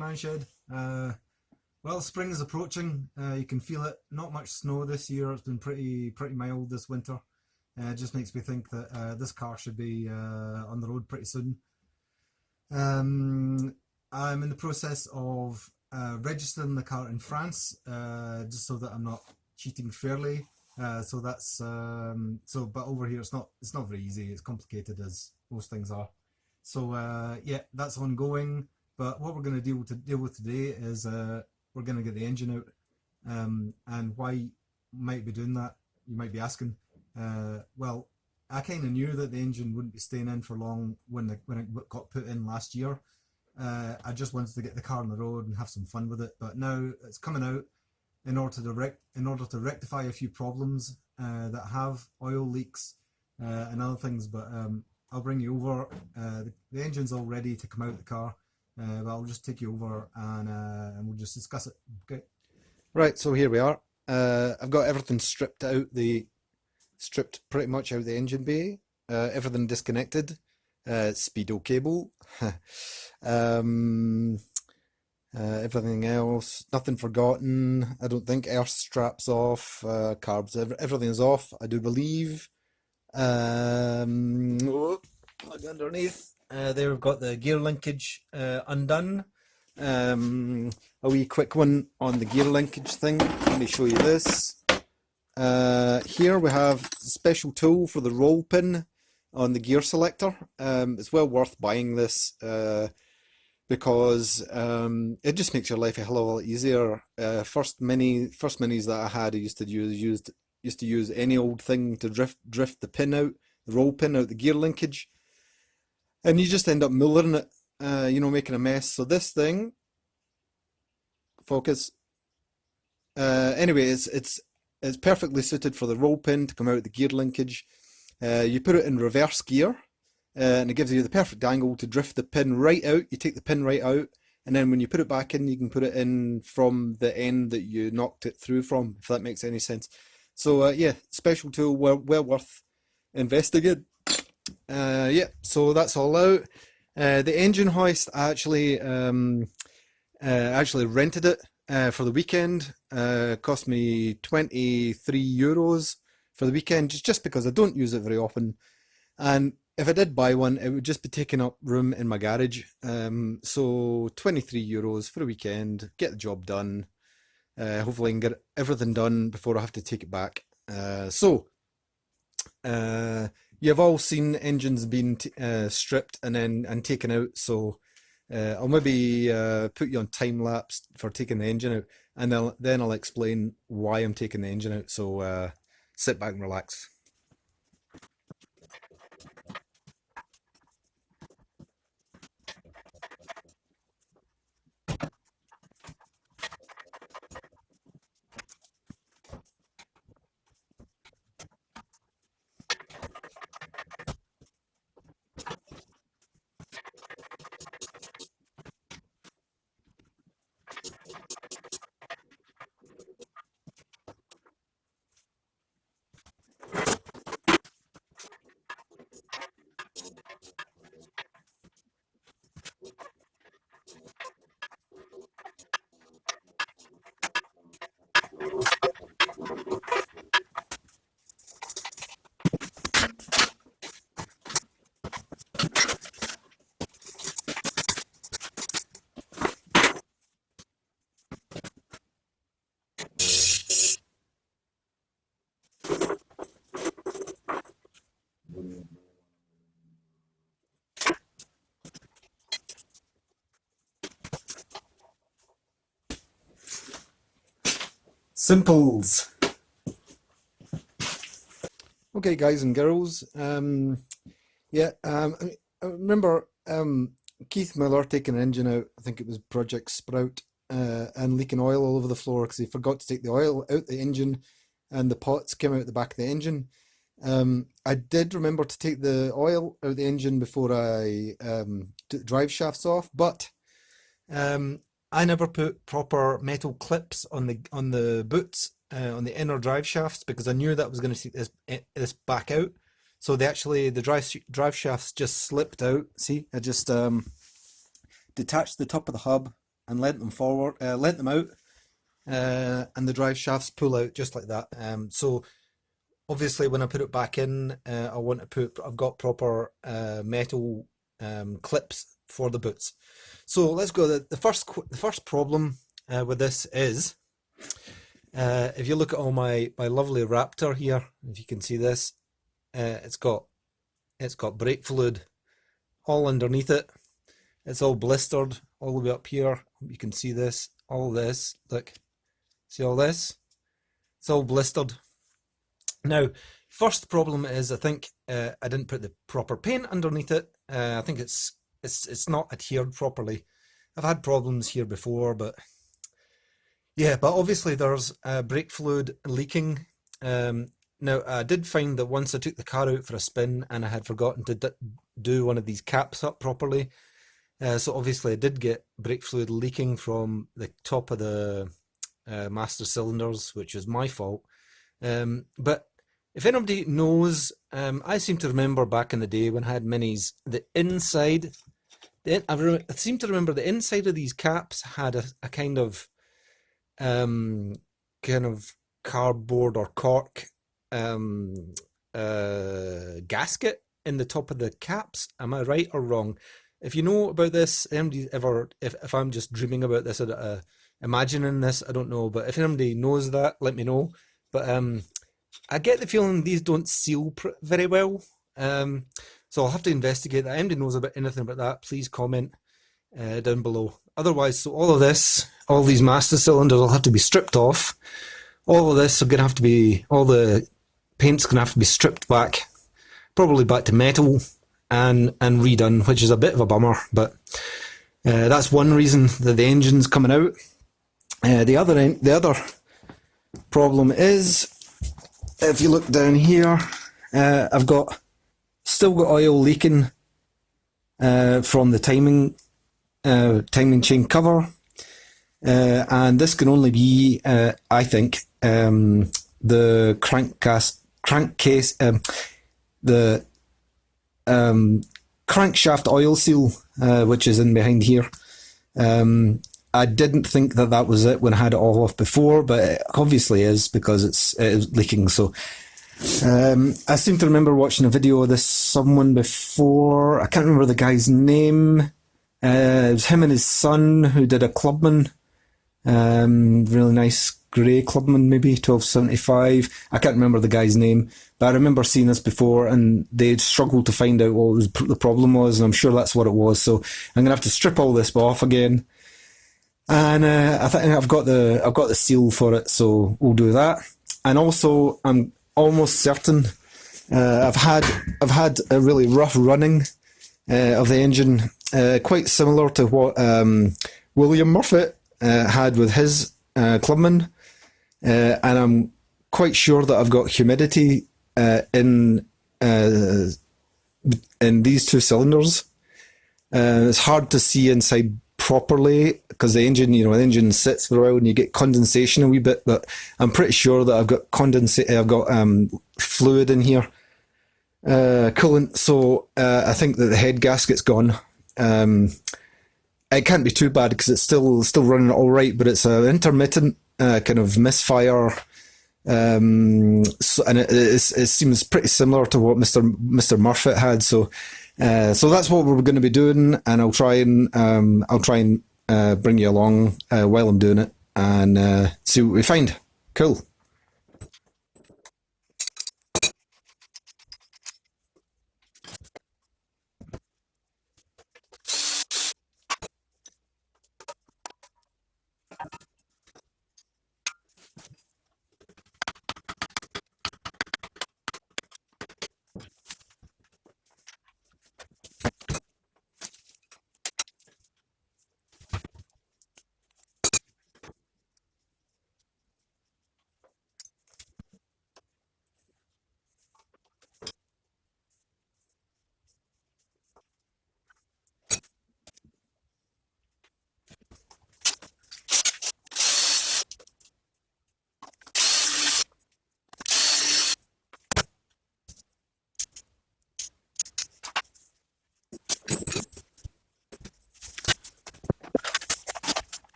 Man Shed. Well, spring is approaching. You can feel it. Not much snow this year. It's been pretty mild this winter. It just makes me think that this car should be on the road pretty soon. I'm in the process of registering the car in France, just so that I'm not cheating fairly. So that's but over here it's not very easy. It's complicated as most things are. So yeah, that's ongoing. But what we're going to deal with today is we're going to get the engine out. And why might be doing that? You might be asking. Well, I kind of knew that the engine wouldn't be staying in for long when it got put in last year. I just wanted to get the car on the road and have some fun with it. But now it's coming out in order to rectify a few problems that have oil leaks and other things. But I'll bring you over. The engine's all ready to come out the car. But I'll just take you over and we'll just discuss it. Okay. Right, so here we are. I've got everything stripped pretty much out the engine bay. Everything disconnected. Speedo cable. Everything else, nothing forgotten. I don't think. Earth straps off. Carbs. Everything's off. I do believe. Look underneath. There we've got the gear linkage undone. A wee quick one on the gear linkage thing. Let me show you this. Here we have a special tool for the roll pin on the gear selector. It's well worth buying this because it just makes your life a hell of a lot easier. First minis that I had, I used to use any old thing to drift the pin out, the roll pin out the gear linkage. And you just end up mullering it, making a mess. So this thing, focus. Anyway, it's perfectly suited for the roll pin to come out the gear linkage. You put it in reverse gear, and it gives you the perfect angle to drift the pin right out. You take the pin right out, and then when you put it back in, you can put it in from the end that you knocked it through from, if that makes any sense. So yeah, special tool, well worth investing in. Yeah, so that's all out. The engine hoist, I actually rented it for the weekend. Cost me €23 for the weekend, just because I don't use it very often. And if I did buy one, it would just be taking up room in my garage. So €23 for a weekend, get the job done. Hopefully I can get everything done before I have to take it back. You've all seen engines being stripped and taken out, so I'll maybe put you on time lapse for taking the engine out, and then I'll explain why I'm taking the engine out. So sit back and relax. Simples. Okay, guys and girls. Yeah, I remember Keith Miller taking an engine out. I think it was Project Sprout, and leaking oil all over the floor because he forgot to take the oil out the engine, and the pots came out the back of the engine. I did remember to take the oil out the engine before I took the drive shafts off, but I never put proper metal clips on the boots, on the inner drive shafts, because I knew that was going to take this back out. So the drive shafts just slipped out. See, I just detached the top of the hub and lent them forward, lent them out, and the drive shafts pull out just like that. So obviously when I put it back in, I want to I've got proper metal clips for the boots. So let's go. The first problem with this is, if you look at all my lovely Raptor here, if you can see this, it's got brake fluid all underneath it. It's all blistered all the way up here. You can see this, all this. Look, see all this? It's all blistered. Now, first problem is I think I didn't put the proper paint underneath it. I think it's not adhered properly. I've had problems here before, but yeah, but obviously there's brake fluid leaking. Now, I did find that once I took the car out for a spin and I had forgotten to do one of these caps up properly. So obviously I did get brake fluid leaking from the top of the master cylinders, which was my fault. But if anybody knows, I seem to remember back in the day when I had minis, the inside, I seem to remember the inside of these caps had a kind of cardboard or cork gasket in the top of the caps. Am I right or wrong? If you know about this, anybody ever, if I'm just dreaming about this, imagining this, I don't know. But if anybody knows that, let me know. But I get the feeling these don't seal very well. So I'll have to investigate that. Anybody knows about anything about that, please comment down below. Otherwise, so all of this, all these master cylinders will have to be stripped off. All of this are going to have to be, all the paint's going to have to be stripped back, probably back to metal and redone, which is a bit of a bummer, but that's one reason that the engine's coming out. The other problem is, if you look down here, I've still got oil leaking from the timing chain cover, and this can only be, I think, the crankcase, the crankshaft oil seal, which is in behind here. I didn't think that was it when I had it all off before, but it obviously is, because it is leaking. So I seem to remember watching a video of this someone before. I can't remember the guy's name. It was him and his son who did a Clubman, really nice grey Clubman, maybe 1275. I can't remember the guy's name, but I remember seeing this before, and they struggled to find out what the problem was, and I'm sure that's what it was. So I'm gonna have to strip all this off again, and I think I've got the seal for it, so we'll do that. And also, I'm almost certain I've had a really rough running of the engine, quite similar to what William Murphy had with his Clubman, and I'm quite sure that I've got humidity in these two cylinders. It's hard to see inside properly because the engine sits for a while and you get condensation a wee bit, but I'm pretty sure that I've got fluid in here, coolant. So I think that the head gasket's gone. It can't be too bad because it's still running all right, but it's an intermittent kind of misfire, and it seems pretty similar to what Mr. Murphy had. So that's what we're going to be doing, and I'll try and bring you along while I'm doing it, and see what we find. Cool.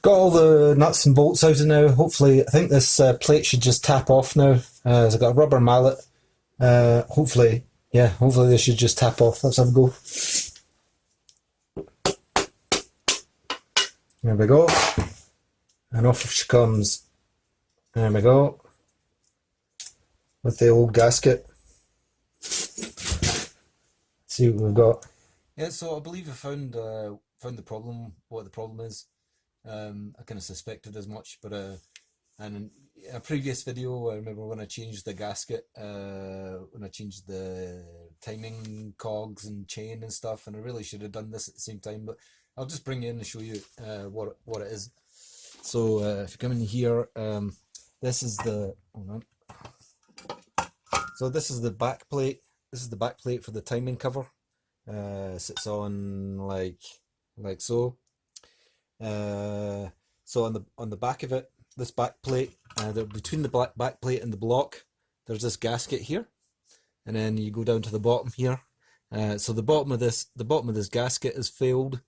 got all the nuts and bolts out of now. Hopefully, I think this plate should just tap off now. So I've got a rubber mallet. Hopefully, yeah, hopefully this should just tap off. Let's have a go. There we go. And off she comes. There we go. With the old gasket. Let's see what we've got. Yeah, so I believe I found the problem, what the problem is. I kind of suspected as much, but and in a previous video, I remember when I changed the gasket, when I changed the timing cogs and chain and stuff, and I really should have done this at the same time, but I'll just bring you in and show you what it is. So if you come in here, this is the, hold on. So this is the back plate. This is the back plate for the timing cover. Sits on like so. So on the back of it, this back plate, between the back plate and the block, there's this gasket here, and then you go down to the bottom here. So the bottom of this gasket is failed.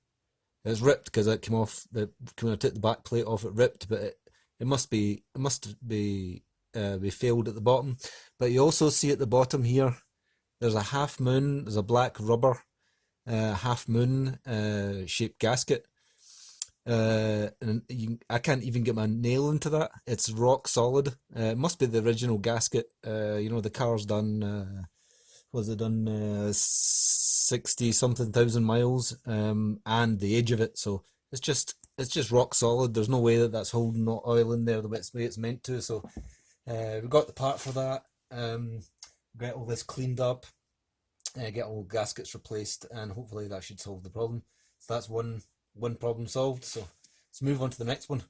It's ripped because it came off when I took the back plate off. It ripped, but it must be failed at the bottom. But you also see at the bottom here, there's a half moon. There's a black rubber half moon shaped gasket. And I can't even get my nail into that. It's rock solid. It must be the original gasket. You know, the car's done, was it done 60 something thousand miles, and the age of it. So it's just rock solid. There's no way that that's holding no oil in there the way it's meant to. So we got the part for that. Get all this cleaned up, get all gaskets replaced, and hopefully that should solve the problem. So that's one problem solved. So let's move on to the next one.